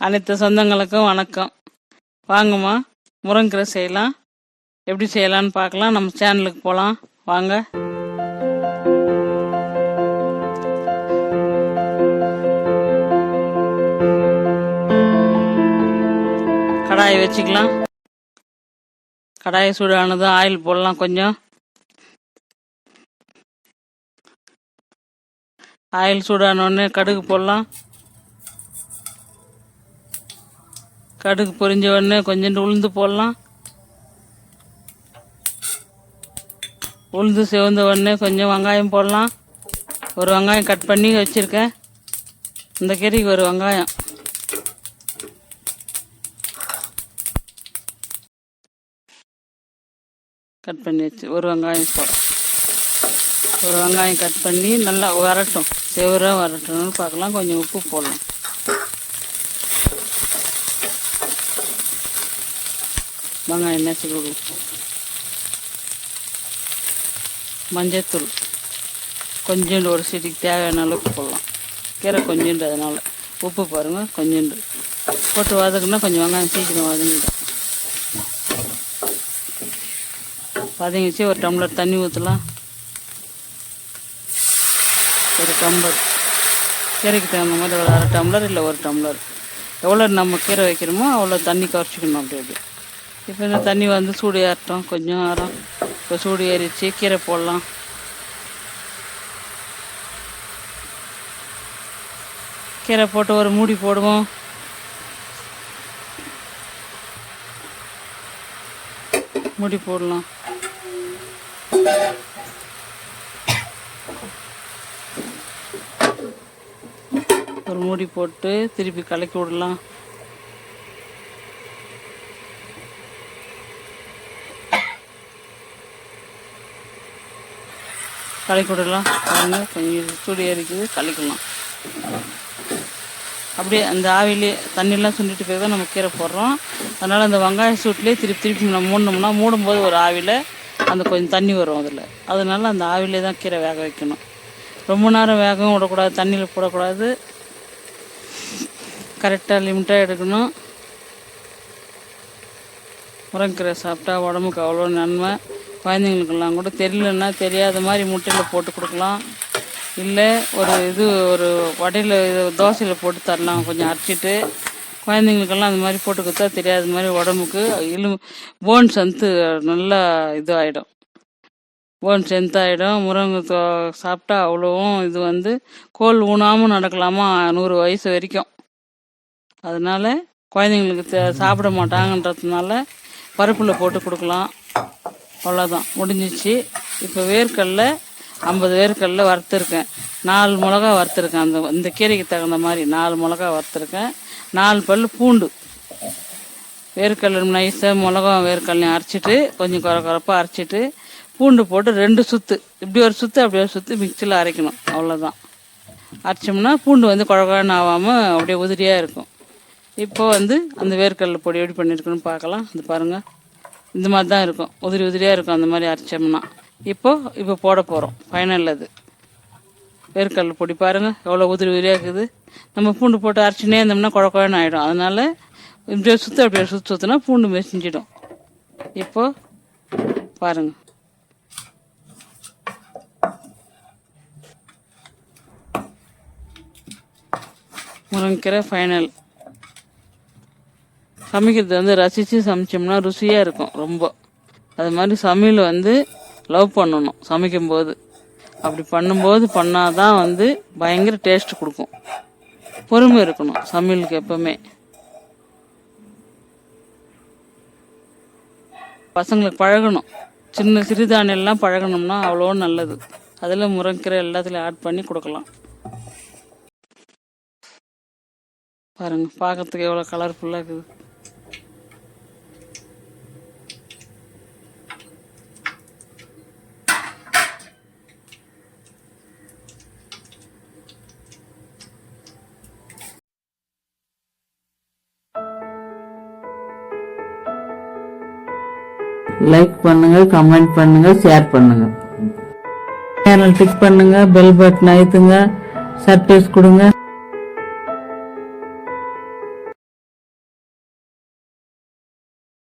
அனைத்து சொந்தங்களுக்கும் வணக்கம். வாங்கம்மா, முருங்கீரை செய்யலாம். எப்படி செய்யலான்னு பார்க்கலாம். நம்ம சேனலுக்கு போகலாம் வாங்க. கடாயை வச்சுக்கலாம். கடாயை சூடானதும் ஆயில் போடலாம். கொஞ்சம் ஆயில் சூடானோடனே கடுகு போடலாம். கடுகு பொரிஞ்ச உடனே கொஞ்சோண்டு உளுந்து போடலாம். உளுந்து சிவந்த உடனே கொஞ்சம் வெங்காயம் போடலாம். ஒரு வெங்காயம் கட் பண்ணி வச்சுருக்கேன். இந்த கீரைக்கு ஒரு வெங்காயம். கட் பண்ணி வச்சு ஒரு வெங்காயம் போடும். ஒரு வெங்காயம் கட் பண்ணி நல்லா வரட்டும். செவராக வரட்டும்னு பார்க்கலாம். கொஞ்சம் உப்பு போடலாம். வெங்காயம் நெசிக்கு மஞ்சத்தூள் கொஞ்சோண்டு ஒரு சீட்டுக்கு தேவையான அளவுக்கு போடலாம். கீரை கொஞ்சோண்டு, அதனால் உப்பு பாருங்கள் கொஞ்சோண்டு போட்டு வதக்குன்னா கொஞ்சம் வெங்காயம் சீக்கிரம் வதங்கிடும். வதங்கிச்சு ஒரு டம்ளர் தண்ணி ஊற்றலாம். ஒரு டம்ளர் கீரைக்கு தகுந்த மாதிரி ஒரு அரை டம்ளர் இல்லை ஒரு டம்ளர், எவ்வளோ நம்ம கீரை வைக்கிறோமோ அவ்வளோ தண்ணி குறைச்சிக்கணும். அப்படி இப்போ இந்த தண்ணி வந்து சூடு ஏறட்டும். கொஞ்சம் நேரம் இப்போ சூடு ஏறிச்சு. கீரை போடலாம். கீரை போட்டு ஒரு மூடி போடுவோம். மூடி போடலாம். ஒரு மூடி போட்டு திருப்பி கலக்கி விடலாம். கலக்கி விடலாம். பாருங்கள், கொஞ்சம் சூடு ஏறிக்குது. கலக்கலாம். அப்படியே அந்த ஆவிலே தண்ணியெலாம் சுண்டிட்டு போய் தான் நம்ம கீரை போடுறோம். அதனால் அந்த வெங்காய சூட்லேயே திருப்பி நம்ம மூடணும்னா, மூடும்போது ஒரு ஆவியில் அந்த கொஞ்சம் தண்ணி வரும் அதில். அதனால அந்த ஆவிலே தான் கீரை வேக வைக்கணும். ரொம்ப நேரம் வேகவும் விடக்கூடாது, தண்ணியில் போடக்கூடாது. கரெக்டாக லிமிட்டாக எடுக்கணும். முருங்கீரை சாப்பிட்டா உடம்புக்கு அவ்வளோ நன்மை. குழந்தைங்களுக்கெல்லாம் கூட தெரியலன்னா தெரியாத மாதிரி முட்டையில் போட்டு கொடுக்கலாம். இல்லை ஒரு வடையில் தோசையில் போட்டு தரலாம். கொஞ்சம் அரைச்சிட்டு குழந்தைங்களுக்கெல்லாம் அந்த மாதிரி போட்டு கொடுத்தா தெரியாத மாதிரி உடம்புக்கு போன் ஸ்ட்ரென்த்து நல்லா இது ஆகிடும். போன் ஸ்ட்ரென்த் ஆகிடும். முருங்கை சாப்பிட்டா அவ்வளோவும் இது கோல் ஊனாமல் நடக்கலாமா 100 வயசு வரைக்கும். அதனால் குழந்தைங்களுக்கு சாப்பிட மாட்டாங்கன்றதுனால பருப்பில் போட்டு கொடுக்கலாம். அவ்வளோதான், முடிஞ்சிச்சு. இப்போ வேர்க்கடலை 50 வேர்க்கடலை வறுத்துருக்கேன். 4 மிளகா வறுத்துருக்கேன். இந்த கீரைக்கு தகுந்த மாதிரி 4 மிளகா வறுத்துருக்கேன். 4 பல் பூண்டு. வேர்க்கடலை நைஸாக மிளகா வேர்க்கடலையும் அரைச்சிட்டு கொஞ்சம் குறப்பாக அரைச்சிட்டு பூண்டு போட்டு 2 சுற்று, இப்படி ஒரு சுற்று அப்படி ஒரு சுற்று மிக்சியில் அரைக்கணும். அவ்வளோதான். அரைச்சோம்னா பூண்டு குழகுழன்னு ஆகாமல் அப்படியே உதிரியாக இருக்கும். இப்போது அந்த வேர்க்கடலை பொடி எப்படி பண்ணியிருக்குன்னு பார்க்கலாம். இது பாருங்கள், இந்த மாதிரி தான் இருக்கும். உதிரியாக இருக்கும் அந்த மாதிரி அரைச்சோம்னா. இப்போ போட போகிறோம். ஃபைனல் அது வேர்க்கடலை பொடி. பாருங்கள் எவ்வளோ உதிரியாக இருக்குது. நம்ம பூண்டு போட்டு அரைச்சினே இருந்தோம்னா குழகுழன்னு ஆகிடும். அதனால் இப்படியே சுற்று அப்படியே சுற்றுனா பூண்டு மெசிஞ்சிடும். இப்போது பாருங்கள், முருங்கீரை ஃபைனல். சமைக்கிறது ரசித்து சமைச்சோம்னா ருசியாக இருக்கும் ரொம்ப. அது மாதிரி சமையல் லவ் பண்ணணும் சமைக்கும்போது. அப்படி பண்ணும்போது பண்ணாதான் பயங்கர டேஸ்ட் கொடுக்கும். பொறுமை இருக்கணும் சமையலுக்கு எப்பவுமே. பசங்களுக்கு பழகணும். சிறுதானியெல்லாம் பழகணும்னா அவ்வளோ நல்லது. அதில் முருங்கீரை எல்லாத்துலேயும் ஆட் பண்ணி கொடுக்கலாம். பாருங்கள், பார்க்கறதுக்கு எவ்வளோ கலர்ஃபுல்லாக இருக்குது. லைக் பண்ணுங்க, கமெண்ட் பண்ணுங்க, ஷேர் பண்ணுங்க. சேனல் கிளிக் பண்ணுங்க, பெல் பட்டன் அழுத்துங்க, சர்ப்ரைஸ் கொடுங்க.